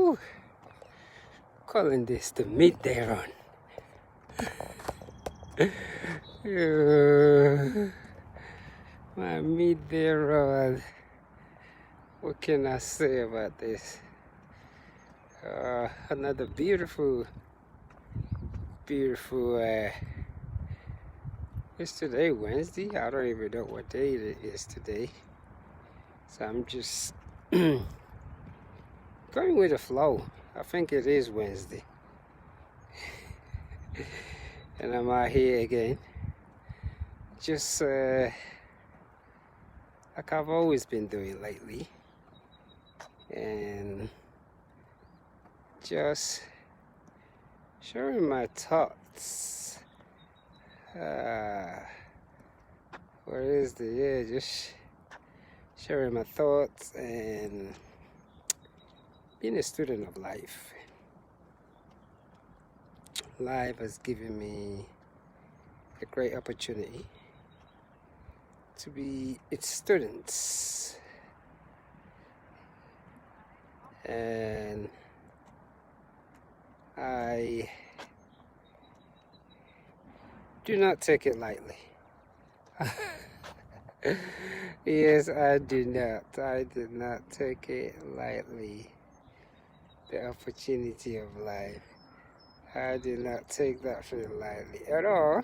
Woo. Calling this the midday run. My midday run. What can I say about this? Another beautiful it's today Wednesday. I don't even know what day it is today, so I'm just going with the flow. I think it is Wednesday. And I'm out here again, just like I've always been doing lately, and just sharing my thoughts. Just sharing my thoughts and being a student of life. Life has given me a great opportunity to be its students, and I do not take it lightly. Yes, I do not. I did not take it lightly. The opportunity of life. I did not take that thing lightly at all.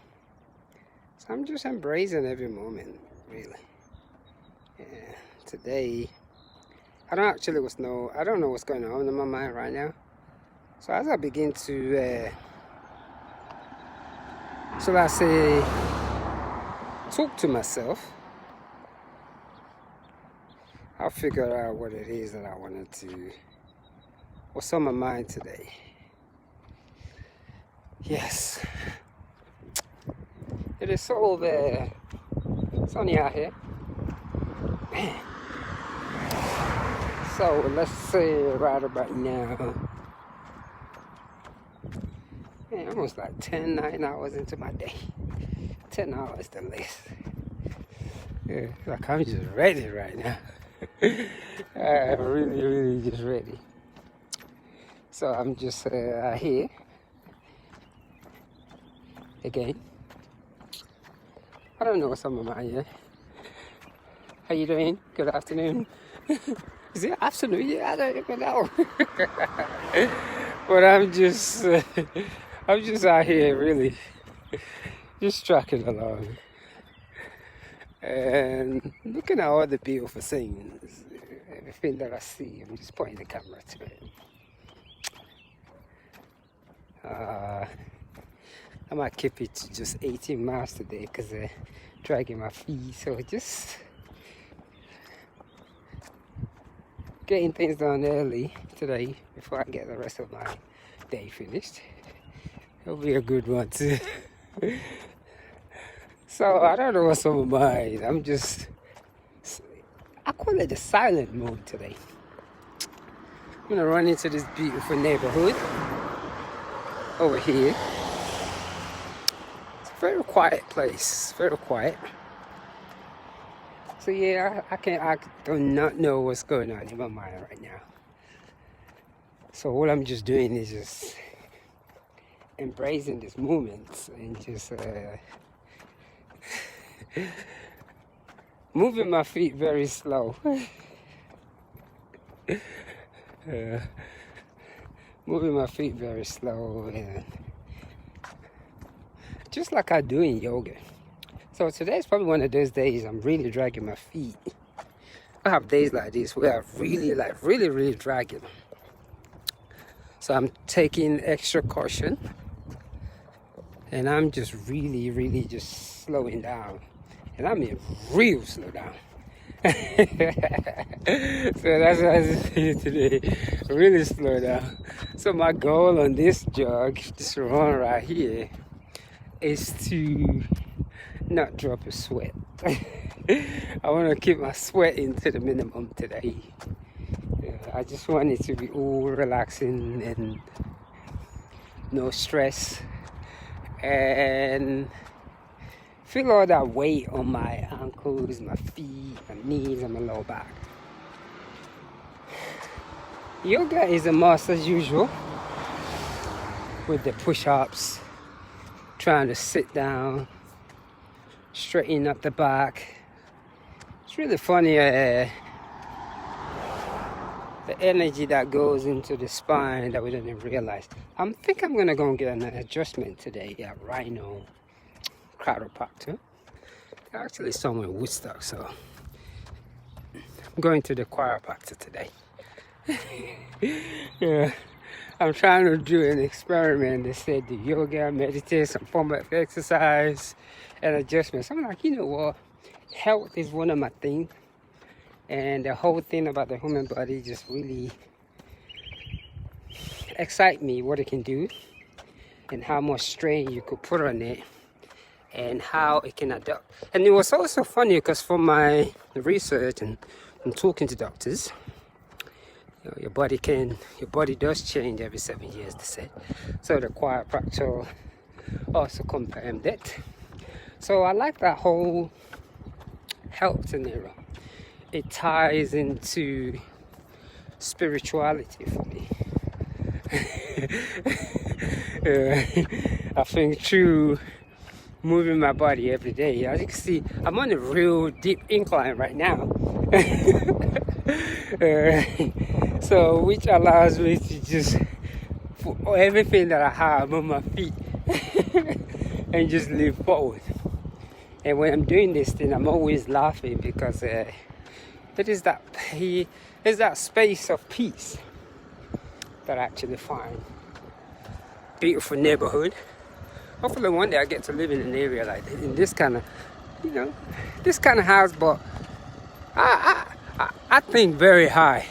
So I'm just embracing every moment, really. Yeah. Today, I don't know what's going on in my mind right now. So as I begin to, talk to myself, I'll figure out what it is that I wanted to, what's on my mind today. Yes. It is so sunny out here. Man. So let's say right about now, man, almost like 9 hours into my day. 10 hours the least. Yeah, like I'm just ready right now. I'm really just ready. So I'm just here again. I don't know what's on my mind yet. How you doing? Good afternoon. Is it afternoon? Yeah, I don't even know. But I'm just out here really just trucking along and looking at all the beautiful things, everything that I see. I'm just pointing the camera to it. I might keep it to just 18 miles today because I'm dragging my feet. So just getting things done early today before I get the rest of my day finished. It'll be a good one too. So I don't know what's on my mind. I call it the silent mode today. I'm gonna run into this beautiful neighborhood over here. It's a very quiet place, very quiet. So yeah, I do not know what's going on in my mind right now. So what I'm just doing is just embracing this moment and just moving my feet very slow. Moving my feet very slow, and just like I do in yoga. So today's probably one of those days I'm really dragging my feet. I have days like this where I really dragging. So I'm taking extra caution, and I'm just really just slowing down. And I mean real slow down. So that's what I see today. Really slow down. So my goal on this jog, this run right here, is to not drop a sweat. I want to keep my sweating to the minimum today. I just want it to be all relaxing and no stress, and feel all that weight on my ankles, my feet, my knees, and my lower back. Yoga is a must as usual, with the push-ups, trying to sit down, straighten up the back. It's really funny, the energy that goes into the spine that we didn't realize. I think I'm gonna go and get an adjustment today at Rhino Chiropractor. They're actually somewhere in Woodstock, so I'm going to the chiropractor today. Yeah, I'm trying to do an experiment. They said the yoga, meditate, some form of exercise, and adjustments. I'm like, you know what? Health is one of my things. And the whole thing about the human body just really excites me, what it can do and how much strain you could put on it and how it can adapt. And it was also funny because from my research and from talking to doctors, you know, your body does change every 7 years, they said. So the chiropractor also confirmed it. So I like that whole health scenario. It ties into spirituality for me. I think through moving my body every day, as you can see, I'm on a real deep incline right now. So which allows me to just put everything that I have on my feet and just live forward. And when I'm doing this thing, I'm always laughing because it is that space of peace that I actually find. Beautiful neighborhood. Hopefully one day I get to live in an area like this, in this kind of, this kind of house. But I think very high,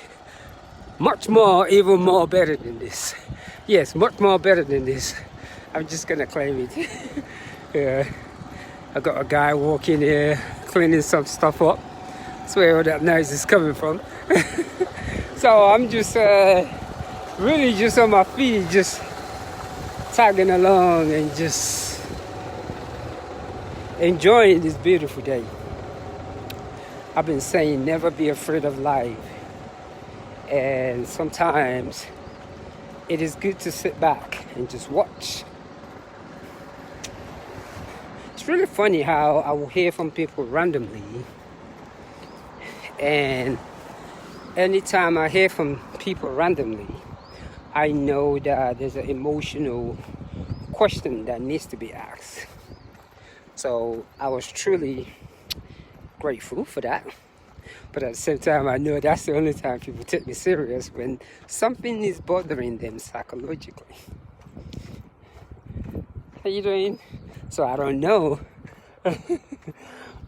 much more, even more better than this. Yes, much more better than this. I'm just gonna claim it. Yeah, I got a guy walking here cleaning some stuff up. That's where all that noise is coming from. So I'm just really just on my feet, just tagging along and just enjoying this beautiful day. I've been saying never be afraid of life, and sometimes it is good to sit back and just watch. It's really funny how I will hear from people randomly, and anytime I hear from people randomly, I know that there's an emotional question that needs to be asked. So I was truly grateful for that. But at the same time, I know that's the only time people take me serious, when something is bothering them psychologically. How you doing? So I don't know.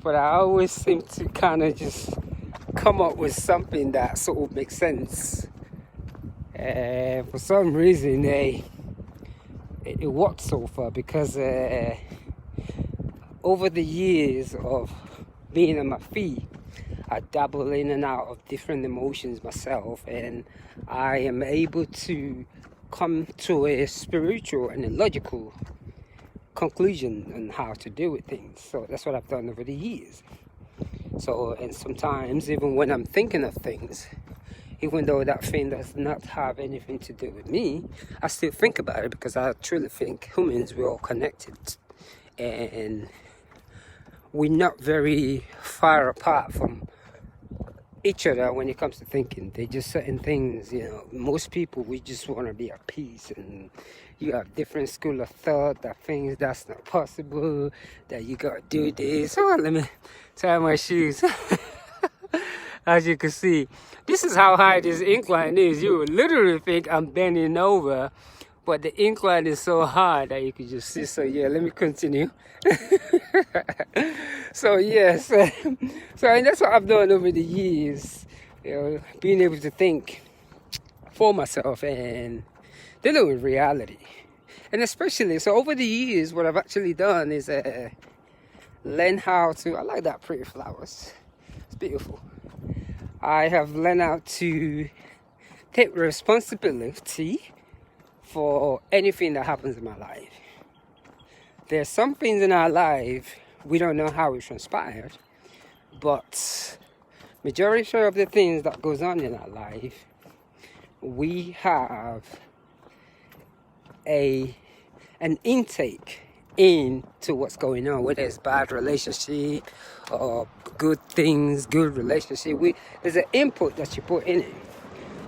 But I always seem to kind of just come up with something that sort of makes sense. For some reason, it worked so far, because over the years of being on my feet, I dabble in and out of different emotions myself, and I am able to come to a spiritual and a logical conclusion on how to deal with things. So that's what I've done over the years. So, and sometimes even when I'm thinking of things, even though that thing does not have anything to do with me, I still think about it, because I truly think humans, we're all connected, and we're not very far apart from each other when it comes to thinking. They just certain things, most people, we just want to be at peace, and you have different school of thought that things that's not possible, that you gotta do this. So let me tie my shoes. As you can see, this is how high this incline is. You would literally think I'm bending over, but the incline is so high that you can just see. So yeah, let me continue. So yes, so and that's what I've done over the years, being able to think for myself and dealing with reality. And especially, so over the years, what I've actually done is learn how to, I like that pretty flowers, it's beautiful. I have learned how to take responsibility for anything that happens in my life. There's some things in our life we don't know how it transpired, but majority of the things that goes on in our life, we have an intake into what's going on, whether it's bad relationship or good things, good relationship. There's an input that you put in it.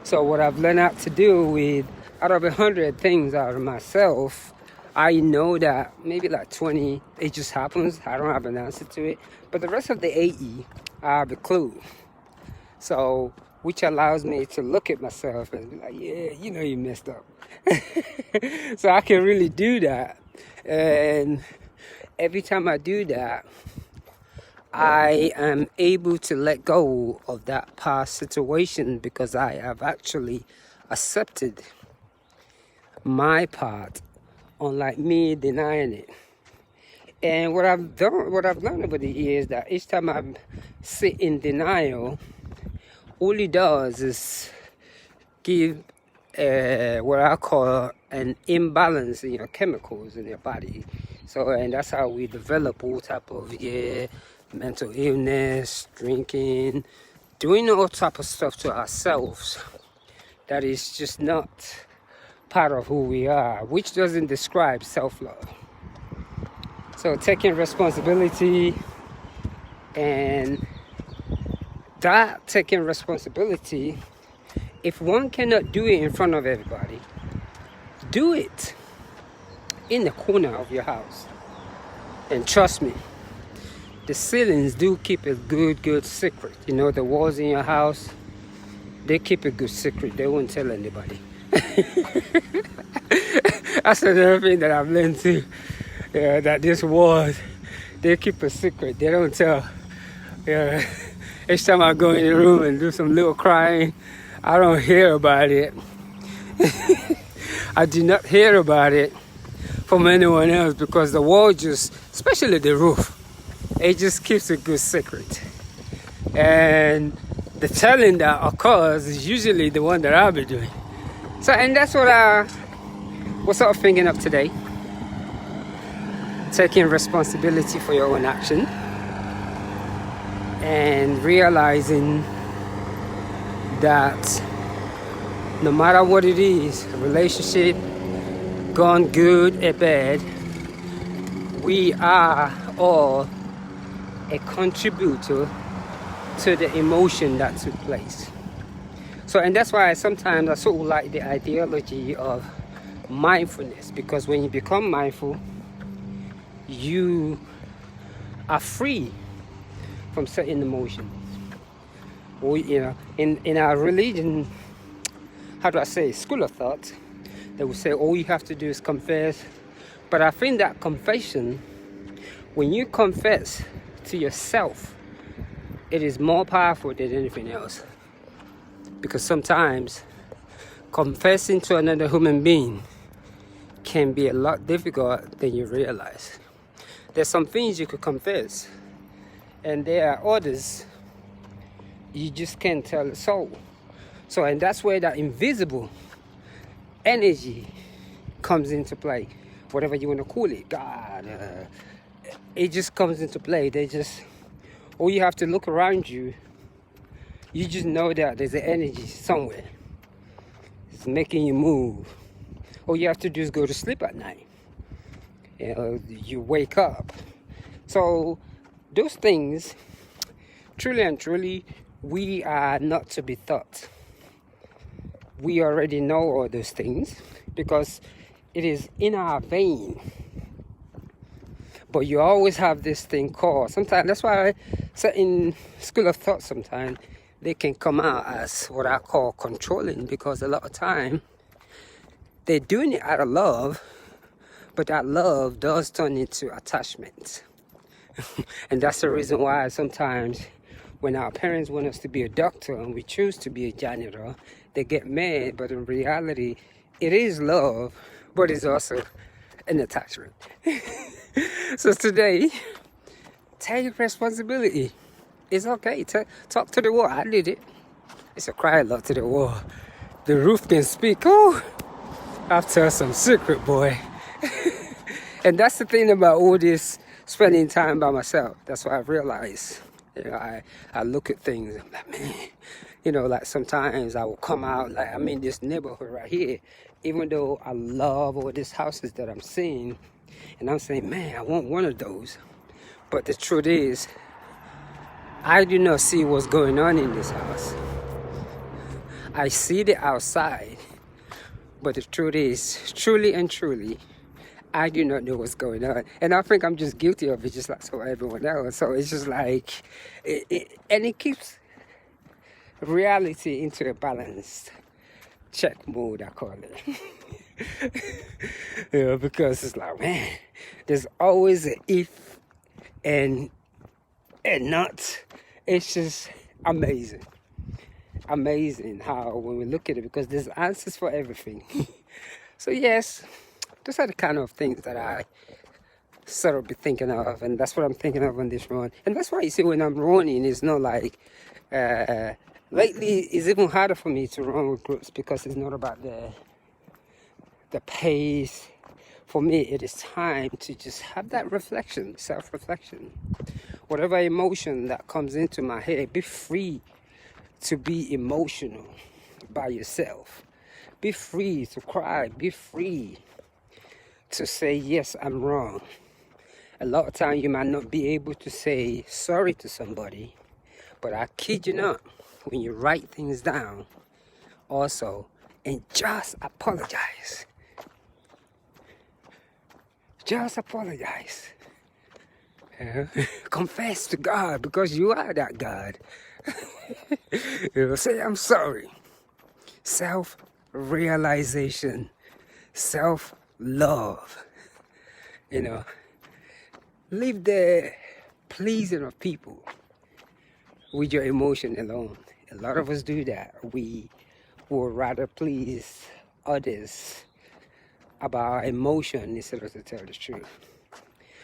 So what I've learned how to do with, out of 100 things out of myself, I know that maybe like 20, it just happens. I don't have an answer to it. But the rest of the 80, I have a clue. So, which allows me to look at myself and be like, yeah, you know you messed up. So I can really do that. And every time I do that, I am able to let go of that past situation because I have actually accepted my part, unlike me denying it. And what I've learned over the years, that each time I sit in denial, all it does is give what I call an imbalance in your chemicals in your body. So, and that's how we develop all type of mental illness, drinking, doing all type of stuff to ourselves that is just not part of who we are, which doesn't describe self-love. So taking responsibility, and that taking responsibility, if one cannot do it in front of everybody, do it in the corner of your house. And trust me, the ceilings do keep a good secret. You know, the walls in your house, they keep a good secret. They won't tell anybody. That's another thing that I've learned too. That these walls, they keep a secret. They don't tell. Each time I go in the room and do some little crying, I don't hear about it. I do not hear about it from anyone else because the wall just, especially the roof, it just keeps a good secret. And the telling that occurs is usually the one that I'll be doing. So, and that's what sort of thinking of today. Taking responsibility for your own action and realizing that no matter what it is, a relationship, gone good or bad, we are all a contributor to the emotion that took place. So, and that's why sometimes I sort of like the ideology of mindfulness, because when you become mindful, you are free from certain emotions. In our religion, how do I say, school of thought, they will say all you have to do is confess. But I think that confession, when you confess to yourself, it is more powerful than anything else. Because sometimes confessing to another human being can be a lot difficult than you realize. There's some things you could confess, and there are others you just can't tell the soul. So, and that's where that invisible energy comes into play. Whatever you want to call it, God, it just comes into play. All you have to look around you, you just know that there's an energy somewhere. It's making you move. All you have to do is go to sleep at night. You wake up. So those things, truly and truly, we are not to be taught. We already know all those things because it is in our vein. But you always have this thing called, sometimes, that's why certain school of thought sometimes, they can come out as what I call controlling, because a lot of time they're doing it out of love, but that love does turn into attachment. And that's the reason why sometimes when our parents want us to be a doctor and we choose to be a janitor, they get mad, but in reality, it is love, but it's also an attachment. So today, take responsibility. It's okay. Talk to the wall. I did it. It's a cry out to the wall. The roof can speak. Oh, I've told some secret, boy. And that's the thing about all this spending time by myself. That's what I realized. I look at things. I'm like, man, You know, like sometimes I will come out, like I'm in this neighborhood right here, even though I love all these houses that I'm seeing, and I'm saying, man, I want one of those. But the truth is, I do not see what's going on in this house. I see the outside, but the truth is, truly and truly, I do not know what's going on. And I think I'm just guilty of it, just like so everyone else. So it's just like, it keeps reality into a balanced check mode, I call it. You know, because it's like, man, there's always an if and not. It's just amazing. Amazing how when we look at it, because there's answers for everything. So yes, those are the kind of things that I sort of be thinking of, and that's what I'm thinking of on this run. And that's why you see when I'm running, it's not like lately it's even harder for me to run with groups, because it's not about the pace. For me, it is time to just have that reflection, self-reflection. Whatever emotion that comes into my head, be free to be emotional by yourself. Be free to cry. Be free to say, yes, I'm wrong. A lot of times you might not be able to say sorry to somebody, but I kid you not, when you write things down also, and just apologize. Just apologize. Confess to God, because you are that God. You know, say, I'm sorry. Self-realization. Self-love. You know, leave the pleasing of people with your emotion alone. A lot of us do that. We would rather please others about our emotion instead of to tell the truth.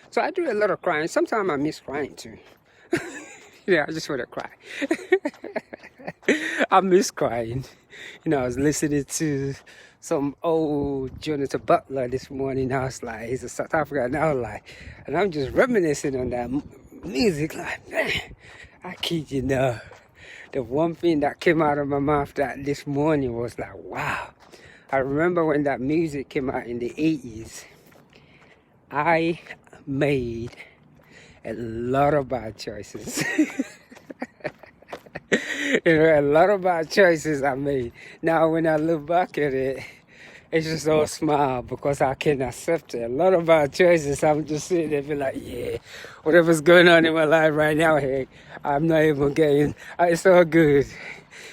So I do a lot of crying. Sometimes I miss crying too. Yeah, I just want to cry. I miss crying. You know, I was listening to some old Jonathan Butler this morning. I was like, he's a South African. And I was like, and I'm just reminiscing on that music. Like, man, I kid you not. The one thing that came out of my mouth that this morning was like, wow. I remember when that music came out in the 80s, I made a lot of bad choices. You know, a lot of bad choices I made. Now when I look back at it, it's just all smile, because I can accept it. A lot of bad choices, I'm just sitting there be like, yeah, whatever's going on in my life right now, hey, I'm not even getting, it's all good.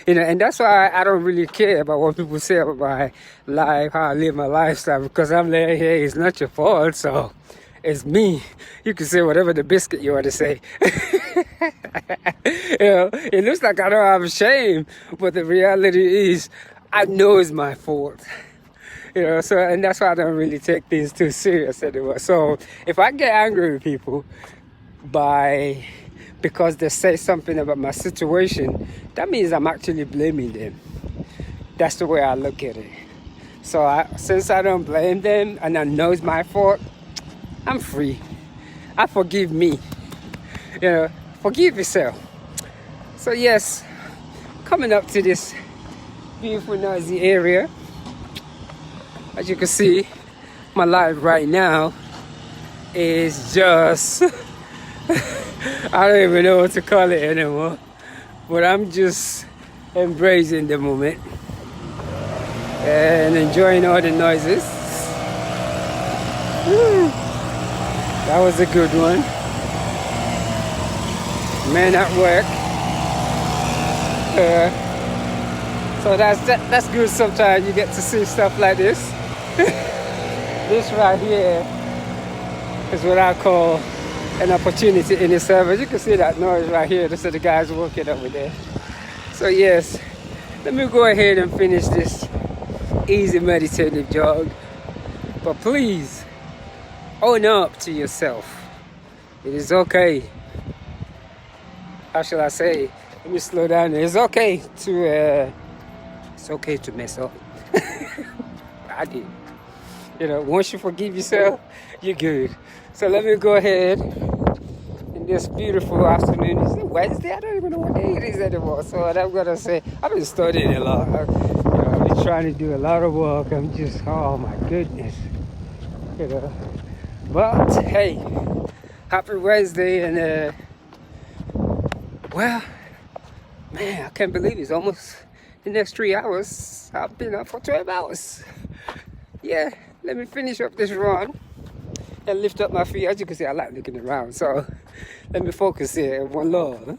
You know, and that's why I don't really care about what people say about my life, how I live my lifestyle, because I'm like, hey, it's not your fault, so it's me. You can say whatever the biscuit you want to say. You know, it looks like I don't have shame, but the reality is, I know it's my fault. You know, so, and that's why I don't really take things too serious anymore. So if I get angry with people because they say something about my situation, that means I'm actually blaming them. That's the way I look at it. So since I don't blame them and I know it's my fault, I'm free. I forgive me. You know, forgive yourself. So yes, coming up to this beautiful noisy area. As you can see, my life right now is just, I don't even know what to call it anymore. But I'm just embracing the moment and enjoying all the noises. That was a good one. Man at work. So that's good. Sometimes you get to see stuff like this. This right here is what I call an opportunity in itself. As you can see that noise right here. This is the guys working over there. So yes, let me go ahead and finish this easy meditative jog. But please, own up to yourself. It is okay. How shall I say? Let me slow down. It's okay to mess up. I did. You know, once you forgive yourself, you're good. So let me go ahead in this beautiful afternoon. Wednesday? I don't even know what day it is anymore. So I'm gonna say I've been studying a lot. I've been trying to do a lot of work. I'm just, oh my goodness, But hey, happy Wednesday, and well, man, I can't believe it's almost the next 3 hours. I've been up for 12 hours. Yeah, let me finish up this run and lift up my feet. As you can see, I like looking around, so let me focus here. One love.